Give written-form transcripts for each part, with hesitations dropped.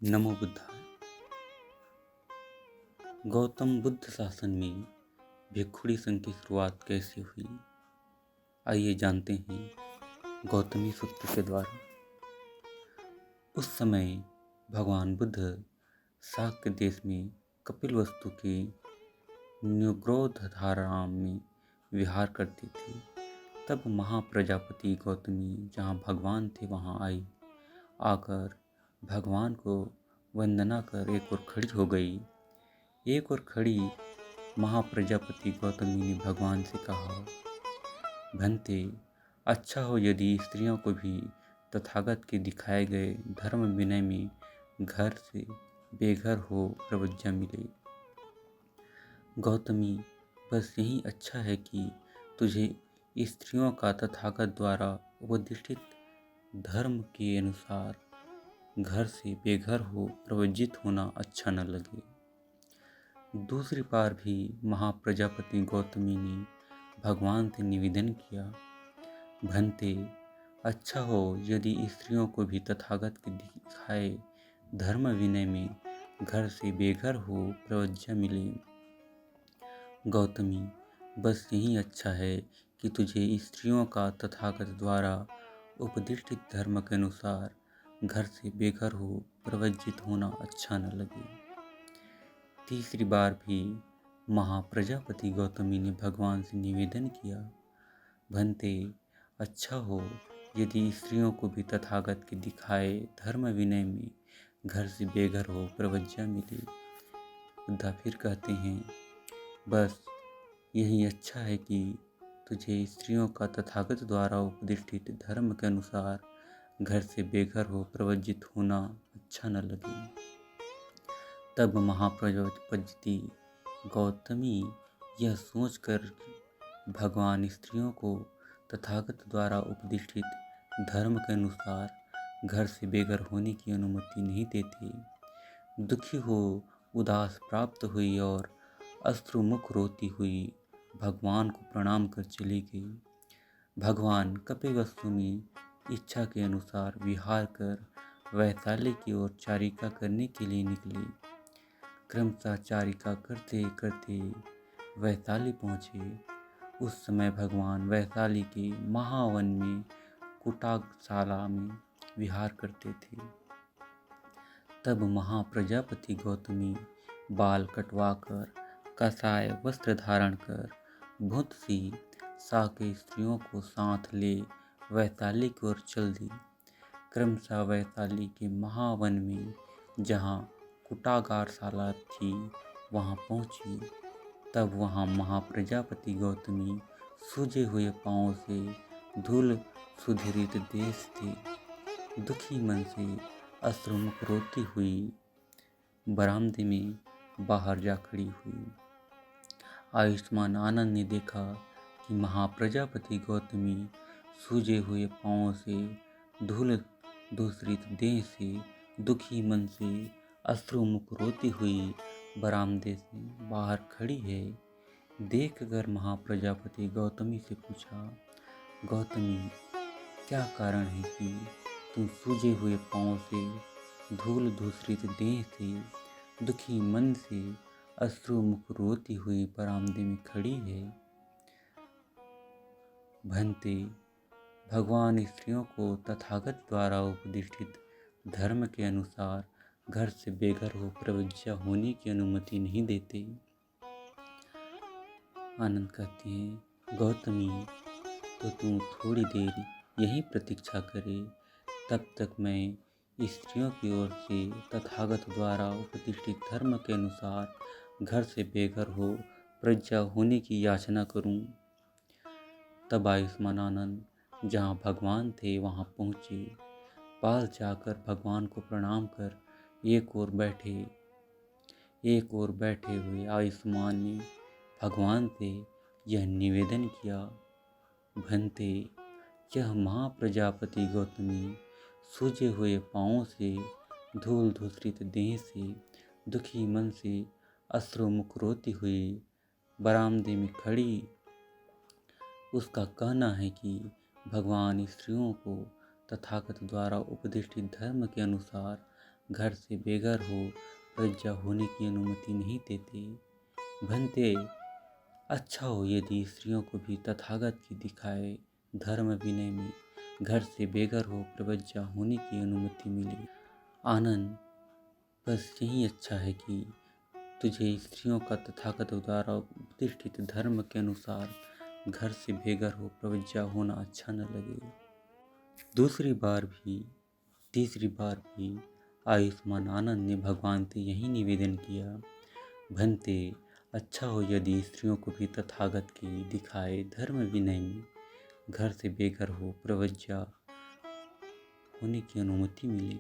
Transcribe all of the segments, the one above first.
नमो बुद्धाय। गौतम बुद्ध शासन में भिक्षुणी संघ की शुरुआत कैसे हुई, आइए जानते हैं गौतमी सूत्र के द्वारा। उस समय भगवान बुद्ध शाक्य देश में कपिलवस्तु के न्युग्रोधधाराम में विहार करते थे। तब महाप्रजापति गौतमी जहाँ भगवान थे वहाँ आई, आकर भगवान को वंदना कर एक ओर खड़ी हो गई। एक और खड़ी महाप्रजापति गौतमी ने भगवान से कहा, भंते, अच्छा हो यदि स्त्रियों को भी तथागत के दिखाए गए धर्म विनय में घर से बेघर हो प्रवज्ञा मिले। गौतमी, बस यही अच्छा है कि तुझे स्त्रियों का तथागत द्वारा उपदिष्टित धर्म के अनुसार घर से बेघर हो प्रवज्जित होना अच्छा न लगे। दूसरी बार भी महाप्रजापति गौतमी ने भगवान से निवेदन किया, भंते, अच्छा हो यदि स्त्रियों को भी तथागत के दिखाए धर्म विनय में घर से बेघर हो प्रवज्ञा मिले। गौतमी, बस यही अच्छा है कि तुझे स्त्रियों का तथागत द्वारा उपदिष्टित धर्म के अनुसार घर से बेघर हो प्रवज्जित होना अच्छा न लगे। तीसरी बार भी महाप्रजापति गौतमी ने भगवान से निवेदन किया, भंते, अच्छा हो यदि स्त्रियों को भी तथागत के दिखाए धर्म विनय में घर से बेघर हो प्रवज्ञा मिले। बुद्धा फिर कहते हैं, बस यही अच्छा है कि तुझे स्त्रियों का तथागत द्वारा उपदिष्टित धर्म के अनुसार घर से बेघर हो प्रवज्जित होना अच्छा न लगे। तब महाप्रजापति गौतमी यह सोचकर भगवान स्त्रियों को तथागत द्वारा उपदिष्टित धर्म के अनुसार घर से बेघर होने की अनुमति नहीं देते, दुखी हो उदास प्राप्त हुई और अश्रुमुख रोती हुई भगवान को प्रणाम कर चली गई। भगवान कपिलवस्तु में इच्छा के अनुसार विहार कर वैशाली की ओर चारिका करने के लिए निकले। क्रमशः चारिका करते करते वैशाली पहुँचे। उस समय भगवान वैशाली के महावन में कुटागशाला में विहार करते थे। तब महाप्रजापति गौतमी बाल कटवाकर कसाय वस्त्र धारण कर बहुत सी साके स्त्रियों को साथ ले वैशाली की ओर चल दी। क्रमशः वैशाली के महावन में जहाँ कुटागारशाला थी वहाँ पहुँची। तब वहाँ महाप्रजापति गौतमी सूजे हुए पाँव से धूल सुधृत देह से दुखी मन से अश्रुमुख रोती हुई बरामदे में बाहर जा खड़ी हुई। आयुष्मान आनंद ने देखा कि महाप्रजापति गौतमी सूजे हुए पाँव से धूल दूसरित देह से दुखी मन से अश्रुमुख रोती हुई बरामदे से बाहर खड़ी है। देखकर महाप्रजापति गौतमी से पूछा, गौतमी, क्या कारण है कि तुम सूजे हुए पाँव से धूल दूसरित देह से दुखी मन से अश्रुमुख रोती हुई बरामदे में खड़ी है। भंते, भगवान स्त्रियों को तथागत द्वारा उपदिष्टित धर्म के अनुसार घर से बेघर हो प्रवज्ञा होने की अनुमति नहीं देते। आनंद कहते हैं, गौतमी, तो तुम थोड़ी देर यहीं प्रतीक्षा करे, तब तक मैं स्त्रियों की ओर से तथागत द्वारा उपदिष्टित धर्म के अनुसार घर से बेघर हो प्रज्ञा होने की याचना करूं। तब आयुष्मान आनंद जहाँ भगवान थे वहाँ पहुँचे। पास जाकर भगवान को प्रणाम कर एक ओर बैठे हुए आयुष्मान ने भगवान से यह निवेदन किया, भंते, यह महाप्रजापति गौतमी सूजे हुए पाँव से धूल धूसरित देह से दुखी मन से अश्रुमुख रोती हुई बरामदे में खड़ी। उसका कहना है कि भगवान स्त्रियों को तथागत द्वारा उपदिष्टित धर्म के अनुसार घर से बेघर हो प्रज्ञा होने की अनुमति नहीं देते। भंते, अच्छा हो यदि स्त्रियों को भी तथागत की दिखाए धर्म विनय में घर से बेघर हो प्रज्ञा होने की अनुमति मिले। आनंद, बस यही अच्छा है कि तुझे स्त्रियों का तथागत द्वारा प्रतिष्ठित धर्म के अनुसार घर से बेघर हो प्रज्ञा होना अच्छा न लगे। दूसरी बार भी तीसरी बार भी आयुष्मान आनंद ने भगवान से यही निवेदन किया। भंते, अच्छा हो यदि स्त्रियों को भी तथागत की दिखाए धर्म विनय में घर से बेघर हो प्रज्ञा होने की अनुमति मिले।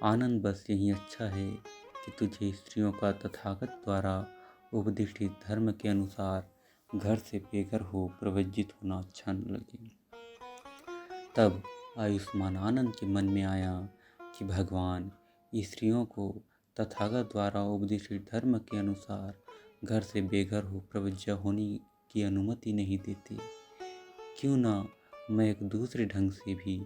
आनंद, बस यही अच्छा है कि तुझे स्त्रियों का तथागत द्वारा उपदिष्टित धर्म के अनुसार घर से बेघर हो प्रवज्जित होना अच्छा न लगे। तब आयुष्मान आनंद के मन में आया कि भगवान स्त्रियों को तथागत द्वारा उपदिष्टित धर्म के अनुसार घर से बेघर हो प्रवज्जा होने की अनुमति नहीं देते। क्यों ना मैं एक दूसरे ढंग से भी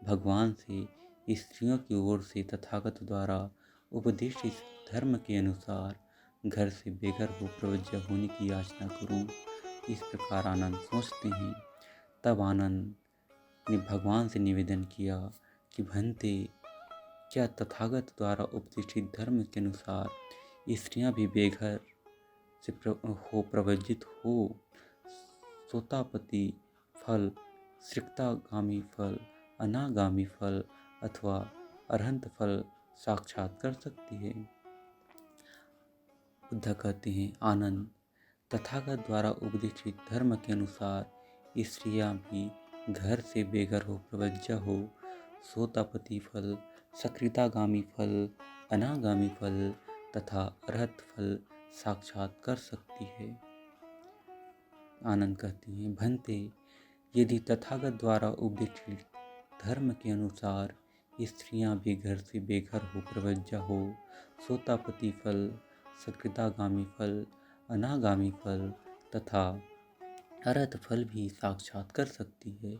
भगवान से स्त्रियों की ओर से तथागत द्वारा उपदिष्टित धर्म के अनुसार घर से बेघर हो प्रवज्जा होने की याचना करूं। इस प्रकार आनंद सोचते हैं। तब आनंद ने भगवान से निवेदन किया कि भंते, क्या तथागत द्वारा उपदिष्टित धर्म के अनुसार स्त्रियां भी बेघर से प्रवज्जित हो सोतापति फल, श्रिक्तागामी फल, अनागामी फल अथवा अरहंत फल साक्षात कर सकती है। बुद्ध कहते हैं, आनंद, तथागत द्वारा उपदिष्टित धर्म के अनुसार स्त्रियां भी घर से बेघर हो प्रवज्जा हो सोतापति फल, सकृतागामी फल, अनागामी फल तथा अरहत फल साक्षात कर सकती है। आनंद कहते हैं, भंते, यदि तथागत द्वारा उपदिष्टित धर्म के अनुसार स्त्रियां भी घर से बेघर हो प्रवज्जा हो सोतापति फल, सकृतागामी फल, अनागामी फल तथा अरहत फल भी साक्षात कर सकती है,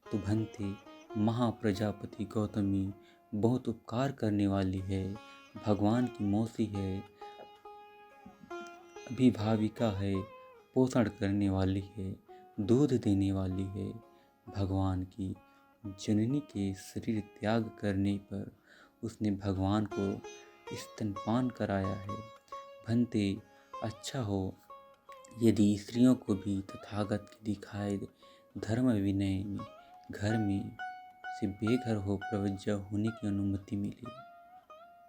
तो भंते, महाप्रजापति गौतमी बहुत उपकार करने वाली है, भगवान की मौसी है, अभिभाविका है, पोषण करने वाली है, दूध देने वाली है। भगवान की जननी के शरीर त्याग करने पर उसने भगवान को स्तनपान कराया है। भंते, अच्छा हो यदि स्त्रियों को भी तथागत की दिखाए धर्म विनय में घर में से बेघर हो प्रवज्जा होने की अनुमति मिले।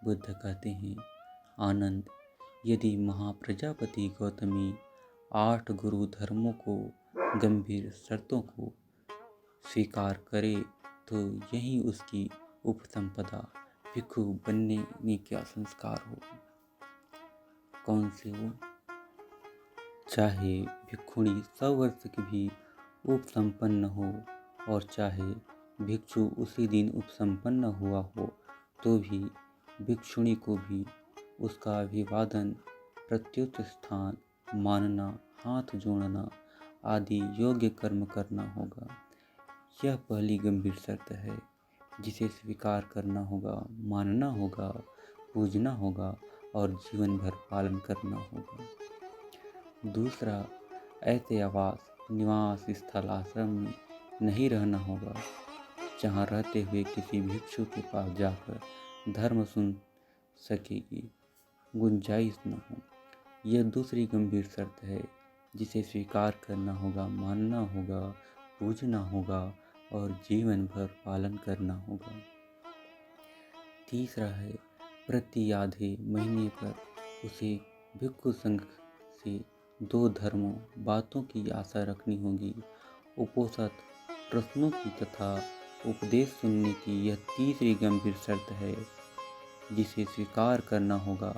बुद्ध कहते हैं, आनंद, यदि महाप्रजापति गौतमी 8 गुरु धर्मों को गंभीर शर्तों को स्वीकार करे तो यही उसकी उपसंपदा भिक्षु बनने का संस्कार हो। कौन से हो? चाहे भिक्षुणी 100 वर्ष की भी उपसंपन्न हो और चाहे भिक्षु उसी दिन उपसंपन्न हुआ हो तो भी भिक्षुणी को भी उसका अभिवादन, प्रत्युत स्थान मानना, हाथ जोड़ना आदि योग्य कर्म करना होगा। यह पहली गंभीर शर्त है जिसे स्वीकार करना होगा, मानना होगा, पूजना होगा और जीवन भर पालन करना होगा। दूसरा, ऐसे आवास, निवास स्थल, आश्रम में नहीं रहना होगा जहाँ रहते हुए किसी भिक्षु के पास जाकर धर्म सुन सकेगी गुंजाइश न हो। यह दूसरी गंभीर शर्त है जिसे स्वीकार करना होगा, मानना होगा, पूजना होगा और जीवन भर पालन करना होगा। तीसरा है, प्रति आधे महीने पर उसे भिक्षु संघ से 2 धर्मों बातों की आशा रखनी होगी। उपोषित प्रश्नों की तथा उपदेश सुनने की यह तीसरी गंभीर शर्त है जिसे स्वीकार करना होगा,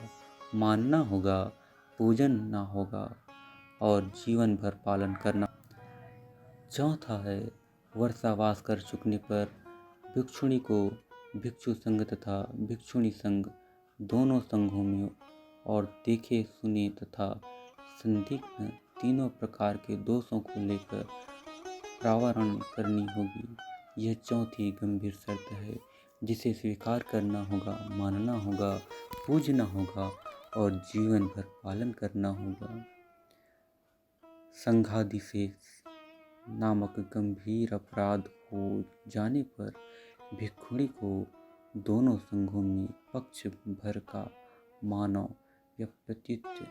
मानना होगा, पूजना होगा और जीवन भर पालन करना। चौथा है, वर्षावास कर चुकने पर भिक्षुणी को भिक्षु संघ तथा भिक्षुणी संघ दोनों संघों में और देखे सुने तथा संदिग्ध तीनों प्रकार के दोषों को लेकर प्रावरण करनी होगी। यह चौथी गंभीर शर्त है जिसे स्वीकार करना होगा, मानना होगा, पूजना होगा और जीवन भर पालन करना होगा। संघादिशेष नामक गंभीर अपराध हो जाने पर भिक्षुणी को दोनों संघों में पक्ष भर का मानव या प्रत्युत्तर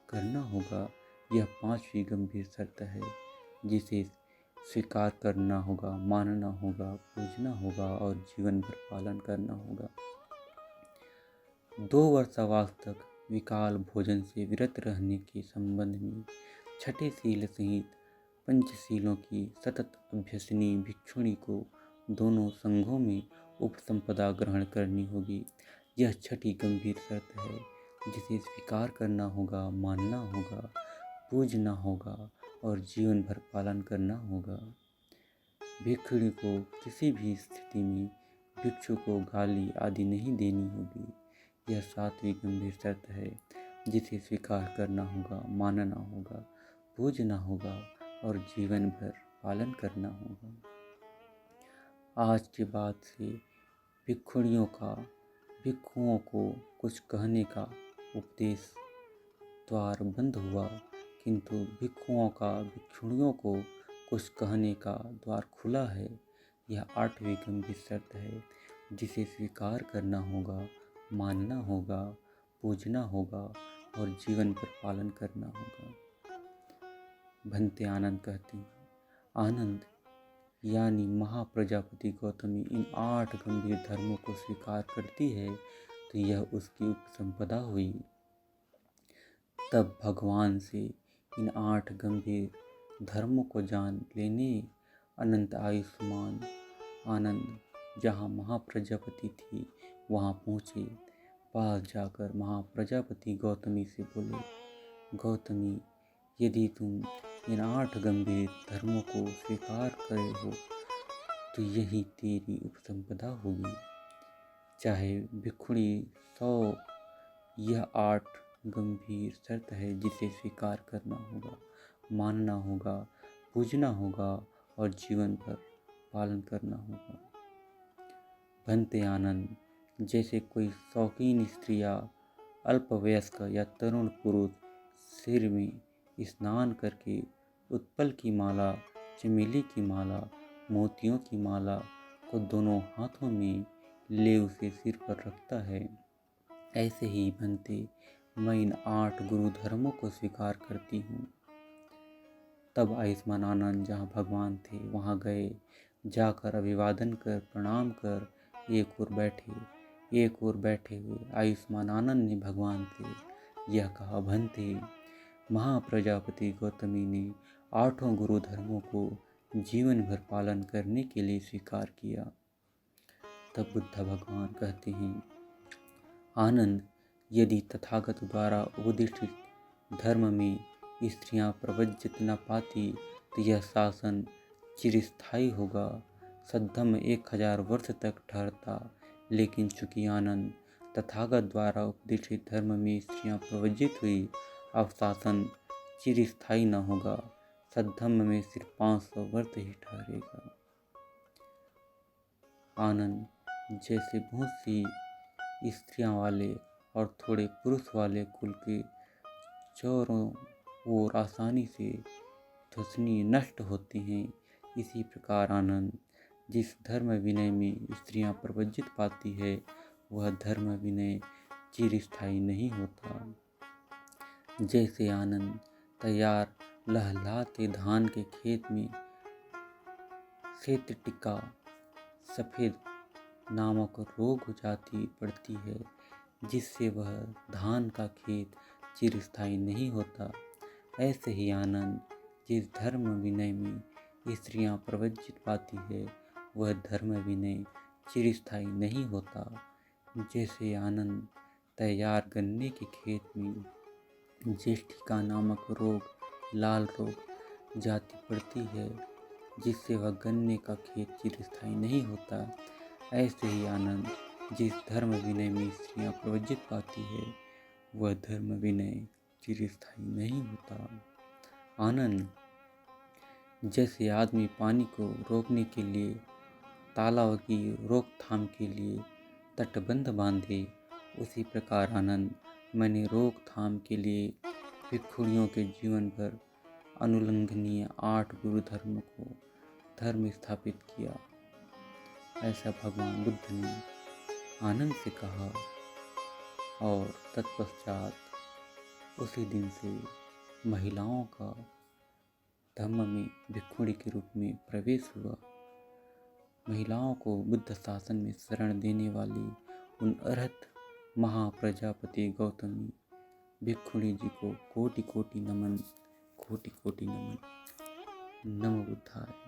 करना होगा। यह पांचवी गंभीर शर्त है जिसे स्वीकार करना होगा, मानना होगा, पूजना होगा और जीवन भर पालन करना होगा। 2 वर्षावास तक विकाल भोजन से विरत रहने के संबंध में छठे शील सहित पंचशीलों की सतत अभ्यसनी भिक्षुणी को दोनों संघों में उपसंपदा ग्रहण करनी होगी। यह छठी गंभीर शर्त है जिसे स्वीकार करना होगा, मानना होगा, पूजना होगा और जीवन भर पालन करना होगा। भिक्षुणी को किसी भी स्थिति में भिक्षु को गाली आदि नहीं देनी होगी। यह 7वीं गंभीर शर्त है जिसे स्वीकार करना होगा, मानना होगा, पूजना होगा और जीवन भर पालन करना होगा। आज के बाद से भिक्षुओं को कुछ कहने का उपदेश द्वार बंद हुआ, किंतु भिक्षुणियों को कुछ कहने का द्वार खुला है। यह 8वीं गंभीर शर्त है जिसे स्वीकार करना होगा, मानना होगा, पूजना होगा और जीवन भर पालन करना होगा। भंते आनंद कहते हैं, आनंद यानी महाप्रजापति गौतमी इन 8 गंभीर धर्मों को स्वीकार करती है तो यह उसकी उपसंपदा हुई। तब भगवान से इन 8 गंभीर धर्मों को जान लेने अनंत आयुष्मान आनंद जहाँ महाप्रजापति थी वहाँ पहुँचे। पास जाकर महाप्रजापति गौतमी से बोले, गौतमी, यदि तुम इन 8 गंभीर धर्मों को स्वीकार करे हो तो यही तेरी उपसंपदा होगी। चाहे भिक्षुणी 100, यह 8 गंभीर शर्त है जिसे स्वीकार करना होगा, मानना होगा, पूजना होगा और जीवन भर पालन करना होगा। भंते आनंद, जैसे कोई शौकीन स्त्री या अल्पवयस्क या तरुण पुरुष सिर में स्नान करके उत्पल की माला, चमेली की माला, मोतियों की माला को दोनों हाथों में ले उसे सिर पर रखता है, ऐसे ही भंते मैं इन 8 गुरु धर्मों को स्वीकार करती हूँ। तब आयुष्मान आनंद जहाँ भगवान थे वहाँ गए। जाकर अभिवादन कर, प्रणाम कर एक ओर बैठे हुए आयुष्मान आनंद ने भगवान से यह कहा, भंते, महाप्रजापति गौतमी ने 8 गुरु धर्मों को जीवन भर पालन करने के लिए स्वीकार किया। तब बुद्ध भगवान कहते हैं, आनंद, यदि तथागत द्वारा उपदिष्टित धर्म में स्त्रियां प्रवज्जित न पाती तो यह शासन चिरस्थायी होगा, सद्धर्म 1000 वर्ष तक ठहरता। लेकिन चूंकि आनंद तथागत द्वारा उपदिष्टित धर्म में स्त्रियां प्रवज्जित हुई, अब शासन चिरस्थायी न होगा, सद्धर्म में सिर्फ 500 वर्ष ही ठहरेगा। आनंद, जैसे बहुत सी स्त्रियां वाले और थोड़े पुरुष वाले कुल के चारों ओर आसानी से ध्वंसनीय नष्ट होते हैं, इसी प्रकार आनंद, जिस धर्म विनय में स्त्रियां प्रवज्जित पाती है वह धर्म विनय चिरस्थायी नहीं होता। जैसे आनंद तैयार लहलहाते धान के खेत में सेतटिका सफेद नामक रोग जाति पड़ती है, जिससे वह धान का खेत चिरस्थायी नहीं होता, ऐसे ही आनंद, जिस धर्म विनय में स्त्रियां प्रवज्जित पाती है वह धर्म विनय चिरस्थायी नहीं होता। जैसे आनंद तैयार गन्ने के खेत में ज्येष्ठिका नामक रोग, लाल रोग जाति पड़ती है, जिससे वह गन्ने का खेत चिरस्थायी नहीं होता, ऐसे ही आनंद, जिस धर्म विनय में स्त्रियां प्रवज्जित पाती है वह धर्म विनय चिरस्थायी नहीं होता। आनंद, जैसे आदमी पानी को रोकने के लिए तालाब की रोकथाम के लिए तटबंध बांधे, उसी प्रकार आनंद मैंने रोकथाम के लिए भिक्षुणियों के जीवन भर अनुल्लंघनीय 8 गुरु धर्म को धर्म स्थापित किया। ऐसा भगवान बुद्ध ने आनंद से कहा और तत्पश्चात उसी दिन से महिलाओं का धम्म में भिक्षुणी के रूप में प्रवेश हुआ। महिलाओं को बुद्ध शासन में शरण देने वाली उन अर्हत महाप्रजापति गौतमी भिक्षुणी जी को कोटि कोटि नमन, कोटि कोटि नमन। नमो बुद्धाय।